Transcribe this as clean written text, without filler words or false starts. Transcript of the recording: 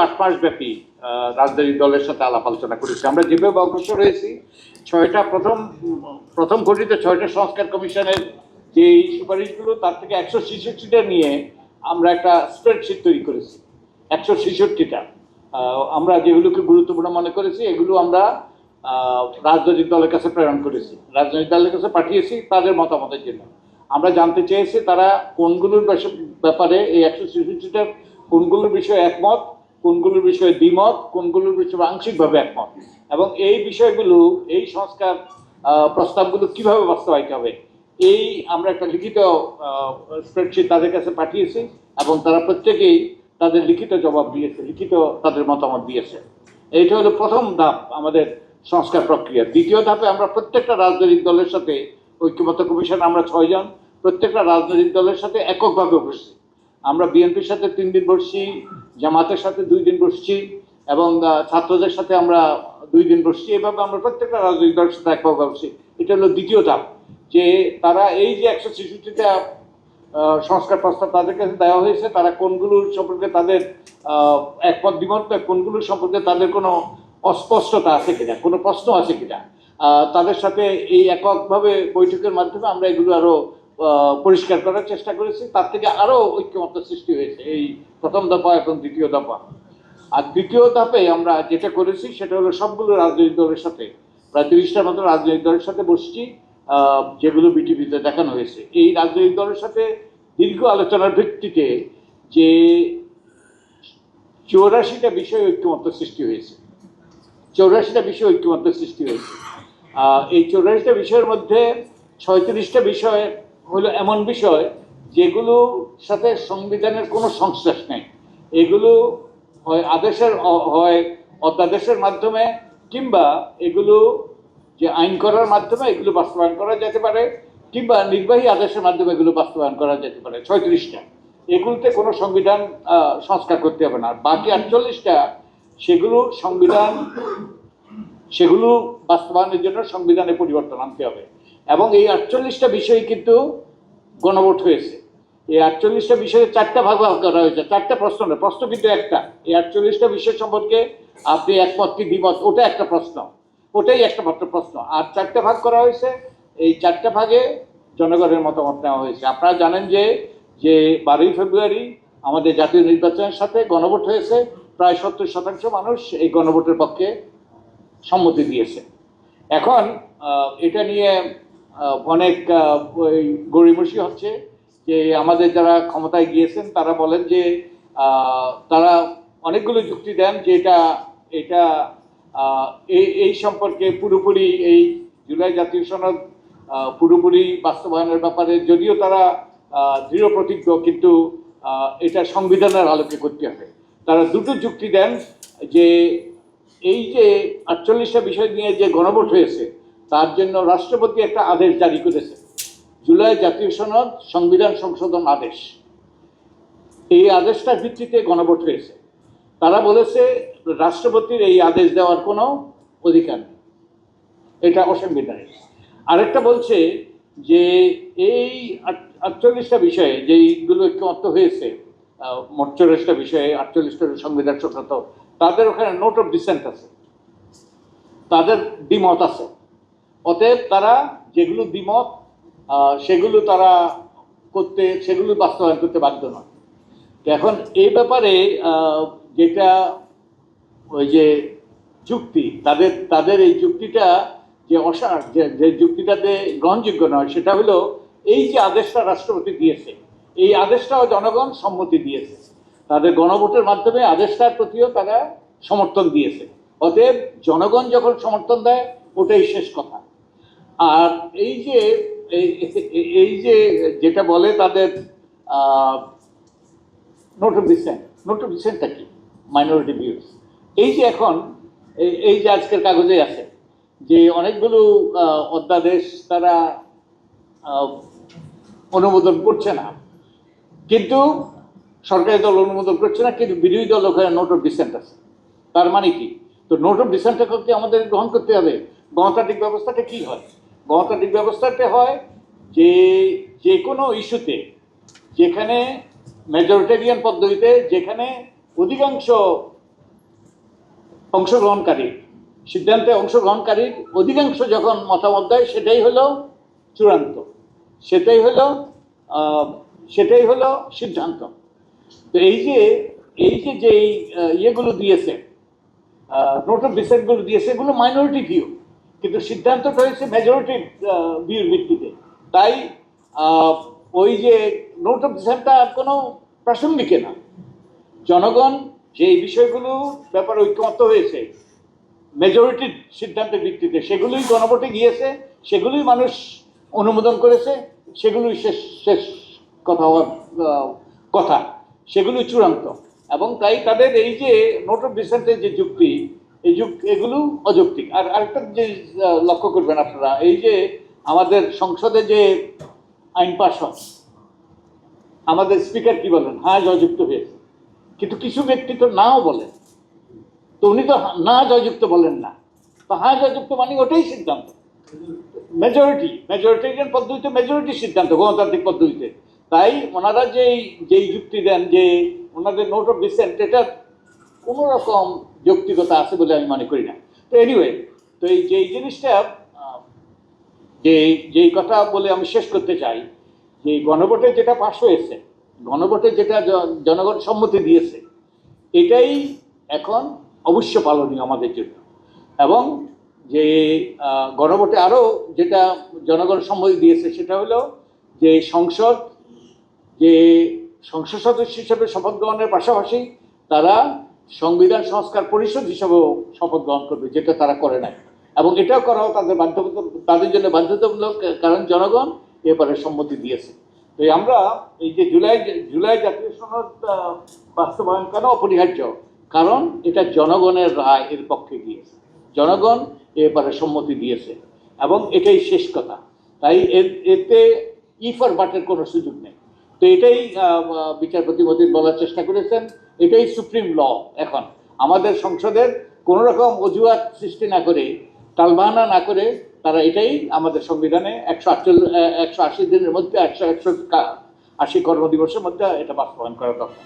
8 মাস ব্যাপী রাজনৈতিক দলের সাথে আলাপ আলোচনা করেছি। আমরা যেভাবে অগ্রসর হয়েছি, প্রথম গঠিত 6টা সংস্কার কমিশনের যে সুপারিশগুলো, তার থেকে 166টা নিয়ে আমরা একটা স্প্রেডশিট তৈরি করেছি। 166টা আমরা যেগুলোকে গুরুত্বপূর্ণ মনে করেছি, এগুলো আমরা রাজনৈতিক দলের কাছে প্রেরণ করেছি, রাজনৈতিক দলের কাছে পাঠিয়েছি তাদের মতামতের জন্য। আমরা জানতে চেয়েছি তারা কোনগুলোর ব্যাপারে এই 166টার কোনগুলোর বিষয়ে একমত, কোনগুলোর বিষয়ে দ্বিমত, কোনগুলোর বিষয়ে আংশিকভাবে একমত, এবং এই বিষয়গুলো, এই সংস্কার প্রস্তাবগুলো কিভাবে বাস্তবায়িত হবে, এই আমরা একটা লিখিত স্প্রেডশিট তাদের কাছে পাঠিয়েছি, এবং তারা প্রত্যেকেই তাদের লিখিত জবাব দিয়েছে, লিখিত তাদের মতামত দিয়েছে। এইটা হলো প্রথম ধাপ আমাদের সংস্কার প্রক্রিয়া। দ্বিতীয় ধাপে আমরা প্রত্যেকটা রাজনৈতিক দলের সাথে, ঐক্যমত্য কমিশন আমরা 6 জন, প্রত্যেকটা রাজনৈতিক দলের সাথে এককভাবে বসছি। আমরা বিএনপির সাথে 3 দিন বসছি, জামাতের সাথে 2 দিন বসছি, এবং ছাত্রদের সাথে আমরা 2 দিন বসছি। এভাবে আমরা প্রত্যেকটা রাজনৈতিক দলের সাথে এককভাবে বসছি। এটা হলো দ্বিতীয় ধাপ, যে তারা এই যে 166টা সংস্কার প্রস্তাব তাদের কাছে দেওয়া হয়েছে, তারা কোনগুলোর সম্পর্কে তাদের একমত দ্বিমত, কোনগুলোর সম্পর্কে তাদের কোনো অস্পষ্টতা আছে কিনা, কোনো প্রশ্ন আছে কিনা, তাদের সাথে এই এককভাবে বৈঠকের মাধ্যমে আমরা এগুলো আরো পরিষ্কার করার চেষ্টা করেছি। তার থেকে আরো ঐক্যমত্য সৃষ্টি হয়েছে এই প্রথম দফা এবং দ্বিতীয় দফা। আর দ্বিতীয় ধাপে আমরা যেটা করেছি সেটা হলো সবগুলো রাজনৈতিক দলের সাথে, প্রায় 30টার মতো রাজনৈতিক দলের সাথে বসছি, যেগুলো বিটিভিতে দেখানো হয়েছে। এই রাজনৈতিক দলের সাথে দীর্ঘ আলোচনার ভিত্তিতে যে 84টা বিষয়ে ঐক্যমত্য সৃষ্টি হয়েছে, 84টা বিষয় ঐক্যমত্য সৃষ্টি হয়েছে। এই 84টা বিষয়ের মধ্যে 36টা বিষয় হলো এমন বিষয় যেগুলোর সাথে সংবিধানের কোনো সংশ্লেষ নেই। এগুলো হয় আদেশের, হয় অধ্যাদেশের মাধ্যমে, কিংবা এগুলো যে আইন করার মাধ্যমে এগুলো বাস্তবায়ন করা যেতে পারে, কিংবা নির্বাহী আদেশের মাধ্যমে এগুলো বাস্তবায়ন করা যেতে পারে। 36টা, এগুলোতে কোনো সংবিধান সংস্কার করতে হবে না। বাকি 48টা সেগুলো বাস্তবায়নের জন্য সংবিধানে পরিবর্তন আনতে হবে। এবং এই 48টা বিষয় কিন্তু গণভোট হয়েছে। এই 48টা বিষয়ে 4টা ভাগ করা হয়েছে, 4টা প্রশ্ন না, প্রশ্ন কিন্তু একটা। এই 48টা বিষয় সম্পর্কে আপনি একমত কি দ্বিমত, ওটা একটা প্রশ্ন, ওটাই একটা মাত্র প্রশ্ন। আর 4টা ভাগ করা হয়েছে, এই 4টা ভাগে জনগণের মতামত নেওয়া হয়েছে। আপনারা জানেন যে 12ই ফেব্রুয়ারি আমাদের জাতীয় নির্বাচনের সাথে গণভোট হয়েছে। প্রায় 70% মানুষ এই গণভোটের পক্ষে সম্মতি দিয়েছে। এখন এটা নিয়ে অনেক গড়িমসি হচ্ছে যে আমাদের যারা ক্ষমতায় গিয়েছেন তারা বলেন যে তারা অনেকগুলো যুক্তি দেন যে এটা এই সম্পর্কে পুরোপুরি এই জুলাই জাতীয় সনদ পুরোপুরি বাস্তবায়নের ব্যাপারে যদিও তারা দৃঢ় প্রতিজ্ঞ, কিন্তু এটা সংবিধানের আলোকে করতে হবে। তারা দুটো যুক্তি দেন যে এই যে 48টা বিষয় নিয়ে যে গণভোট হয়েছে তার জন্য রাষ্ট্রপতি একটা আদেশ জারি করেছে, জুলাই জাতীয় সনদ সংবিধান সংশোধন আদেশ। এই আদেশটার ভিত্তিতে গণভোট হয়েছে। তারা বলেছে রাষ্ট্রপতির এই আদেশ দেওয়ার কোনো অধিকার নেই, এটা অসাংবিধানিক। আরেকটা বলছে যে এই 48টা বিষয়ে যেইগুলো ঐক্যমত্য হয়েছে, 48টা বিষয়ে 48টা সংবিধান সংক্রান্ত, তাদের ওখানে নোট অফ ডিসেন্ট আছে, তাদের দ্বিমত আছে। অতএব তারা যেগুলো দ্বিমত সেগুলো তারা সেগুলো বাস্তবায়ন করতে বাধ্য নয়। এখন এই ব্যাপারে যেটা ওই যে যুক্তি, তাদের এই যুক্তিটা যে যুক্তিটাতে গ্রহণযোগ্য নয়, সেটা হলো এই যে আদেশটা রাষ্ট্রপতি দিয়েছে, এই আদেশটাও জনগণ সম্মতি দিয়েছে, তাদের গণভোটের মাধ্যমে আদেশটার প্রতিও তারা সমর্থন দিয়েছে। অতএব জনগণ যখন সমর্থন দেয় ওটাই শেষ কথা। আর এই যে যেটা বলে তাদের নোট অফ ডিসেন্টটা কি, মাইনরিটি ভিউজ, এই যে এখন এই যে আজকের কাগজে আছে যে অনেকগুলো অধ্যাদেশ তারা অনুমোদন করছে না, কিন্তু সরকারি দল অনুমোদন করছে না, কিন্তু বিরোধী দল ওখানে নোট অফ ডিসেন্ট আছে। তার মানে কি? তো নোট অফ ডিসেন্টটা করতে আমাদের গ্রহণ করতে হবে। গণতান্ত্রিক ব্যবস্থাটা কি হয়? গণতান্ত্রিক ব্যবস্থাটা হয় যে কোনো ইস্যুতে যেখানে মেজরিটেরিয়ান পদ্ধতিতে, যেখানে অধিকাংশ অংশগ্রহণকারী, সিদ্ধান্তে অংশগ্রহণকারীর অধিকাংশ যখন মতামত দেয় সেটাই হলো চূড়ান্ত, সেটাই হলো সেটাই হলো সিদ্ধান্ত। তো এই যে যেই ইয়েগুলো দিয়েছে, নোট অফ ডিসেন্টগুলো দিয়েছে, এগুলো মাইনরিটি ভিউ, কিন্তু সিদ্ধান্তটা হয়েছে মেজরিটি ভিউর ভিত্তিতে। তাই ওই যে নোট অফ ডিসেন্টটা কোনো প্রাসঙ্গিক না। জনগণ যে বিষয়গুলো ব্যাপারে ঐক্যমত্য হয়েছে মেজরিটির সিদ্ধান্তের ভিত্তিতে, সেগুলোই গণভোটে গিয়েছে, সেগুলোই মানুষ অনুমোদন করেছে, সেগুলোই শেষ শেষ কথা হওয়ার কথা, সেগুলোই চূড়ান্ত। এবং তাই তাদের এই যে নোট অফ ডিসেন্টের যে যুক্তি, এগুলো অযৌক্তিক। আর আরেকটা যে লক্ষ্য করবেন আপনারা, এই যে আমাদের সংসদে যে আইন পাশ হয়, আমাদের স্পিকার কি বলেন, হ্যাঁ জয়যুক্ত হয়েছে, কিন্তু কিছু ব্যক্তি তো নাও বলেন। তো উনি তো না জয়যুক্ত বলেন না, তো হ্যাঁ জয়যুক্ত মানে ওটাই সিদ্ধান্ত, মেজরিটেরিয়ান পদ্ধতিতে মেজরিটি সিদ্ধান্ত, গণতান্ত্রিক পদ্ধতিতে। তাই ওনারা যেই যুক্তি দেন যে ওনাদের নোট অফ ডিসেন্ট, এটা কোনো রকম যৌক্তিকতা আছে বলে আমি মনে করি না। তো এনিওয়ে, তো যেই জিনিসটা যেই কথা বলে আমি শেষ করতে চাই, যে গণভোটে যেটা পাশ হয়েছে, গণভোটে যেটা জনগণ সম্মতি দিয়েছে, এটাই এখন অবশ্য পালনীয় আমাদের জন্য। এবং যে গণভোটে আরও যেটা জনগণ সম্মতি দিয়েছে সেটা হলো যে যে সংসদ সদস্য হিসেবে শপথ গ্রহণের পাশাপাশি তারা সংবিধান সংস্কার পরিষদ হিসেবেও শপথ গ্রহণ করবে, যেটা তারা করে নাই। এবং এটাও করাও তাদের জন্য বাধ্যতামূলক, কারণ জনগণ এবারে সম্মতি দিয়েছে। তো আমরা এই যে জুলাই জাতীয় সনদ বাস্তবায়ন কেন অপরিহার্য, কারণ এটা জনগণের রায়, এর পক্ষে গিয়েছে, জনগণ এবারে সম্মতি দিয়েছে এবং এটাই শেষ কথা। তাই এতে ইফার বাটের কোনো সুযোগ নেই। তো এটাই বিচারপতি মতিন বলার চেষ্টা করেছেন, এটাই সুপ্রিম ল। এখন আমাদের সংসদের কোনো রকম অজুহাত সৃষ্টি না করে, টালবাহানা না করে, তারা এটাই আমাদের সংবিধানে 180 দিনের মধ্যে 180 কর্মদিবসের মধ্যে এটা বাস্তবায়ন করা দরকার।